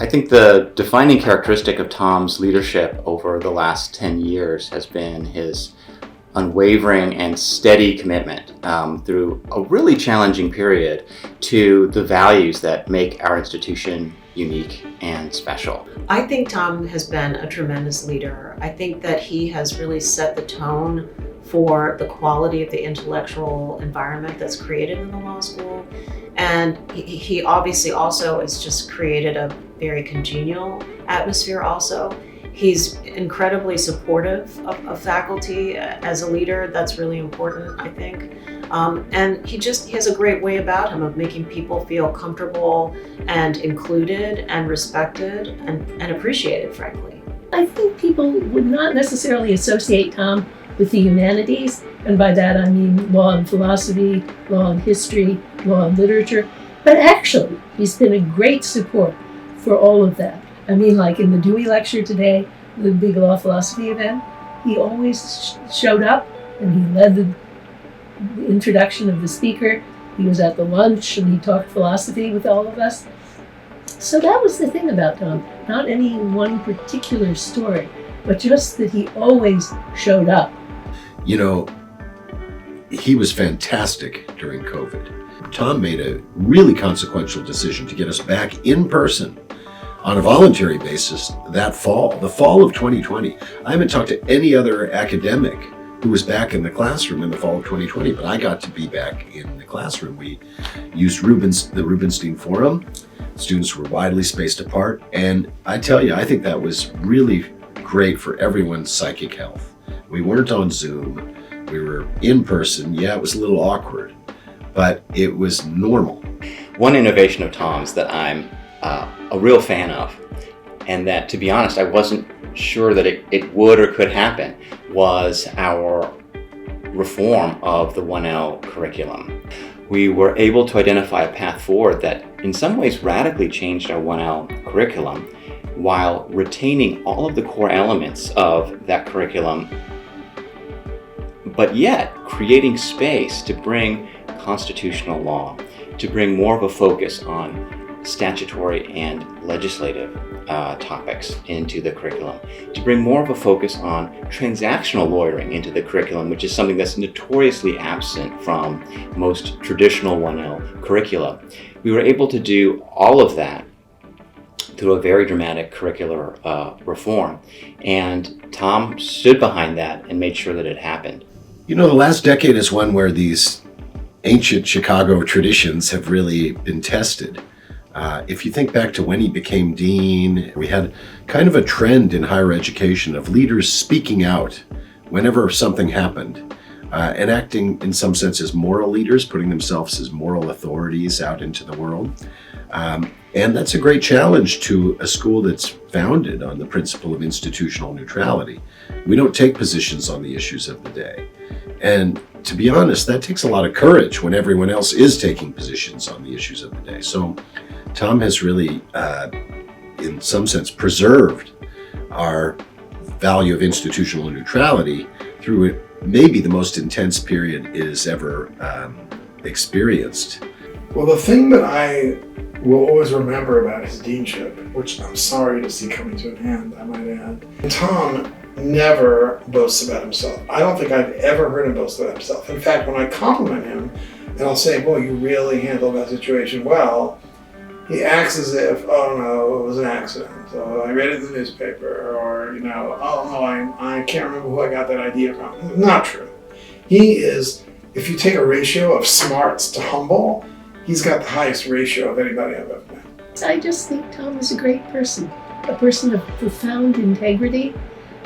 I think the defining characteristic of Tom's leadership over the last 10 years has been his unwavering and steady commitment through a really challenging period to the values that make our institution unique and special. I think Tom has been a tremendous leader. I think that he has really set the tone for the quality of the intellectual environment that's created in the law school. And he obviously also has just created a very congenial atmosphere also. He's incredibly supportive of faculty as a leader. That's really important, I think. And he has a great way about him of making people feel comfortable and included and respected and appreciated, frankly. I think people would not necessarily associate Tom with the humanities, and by that I mean law and philosophy, law and history, law and literature, but actually he's been a great support for all of that. I mean, like in the Dewey Lecture today, the big law philosophy event, he always showed up and he led the introduction of the speaker. He was at the lunch and he talked philosophy with all of us. So that was the thing about Tom, not any one particular story, but just that he always showed up. You know, he was fantastic during COVID. Tom made a really consequential decision to get us back in person on a voluntary basis that fall, the fall of 2020. I haven't talked to any other academic who was back in the classroom in the fall of 2020, but I got to be back in the classroom. We used the Rubenstein Forum. Students were widely spaced apart, and I tell you, I think that was really great for everyone's psychic health. We weren't on Zoom, we were in person. Yeah, it was a little awkward, but it was normal. One innovation of Tom's that I'm a real fan of, and that, to be honest, I wasn't sure that it would or could happen, was our reform of the 1L curriculum. We were able to identify a path forward that in some ways radically changed our 1L curriculum while retaining all of the core elements of that curriculum, but yet creating space to bring constitutional law, to bring more of a focus on statutory and legislative topics into the curriculum, to bring more of a focus on transactional lawyering into the curriculum, which is something that's notoriously absent from most traditional 1L curricula. We were able to do all of that through a very dramatic curricular reform, and Tom stood behind that and made sure that it happened. You know, the last decade is one where these ancient Chicago traditions have really been tested. If you think back to when he became dean, we had kind of a trend in higher education of leaders speaking out whenever something happened, and acting in some sense as moral leaders, putting themselves as moral authorities out into the world. And that's a great challenge to a school that's founded on the principle of institutional neutrality. We don't take positions on the issues of the day. And to be honest, that takes a lot of courage when everyone else is taking positions on the issues of the day. So Tom has really, in some sense, preserved our value of institutional neutrality through maybe the most intense period it has ever experienced. Well, the thing that I will always remember about his deanship, which I'm sorry to see coming to an end, I might add, Tom never boasts about himself. I don't think I've ever heard him boast about himself. In fact, when I compliment him and I'll say, boy, you really handled that situation well, he acts as if, oh no, it was an accident. So I read it in the newspaper, or, you know, oh no, I can't remember who I got that idea from. Not true. He is, if you take a ratio of smarts to humble, he's got the highest ratio of anybody I've ever met. I just think Tom is a great person, a person of profound integrity,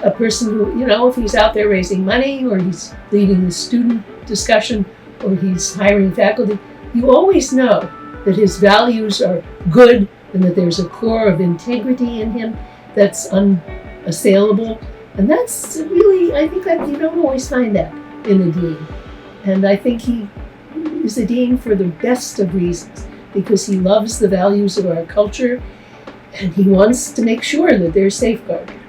a person who, you know, if he's out there raising money or he's leading the student discussion or he's hiring faculty, you always know that his values are good and that there's a core of integrity in him that's unassailable. And that's really, I think that you don't always find that in a dean. And I think he is a dean for the best of reasons, because he loves the values of our culture and he wants to make sure that they're safeguarded.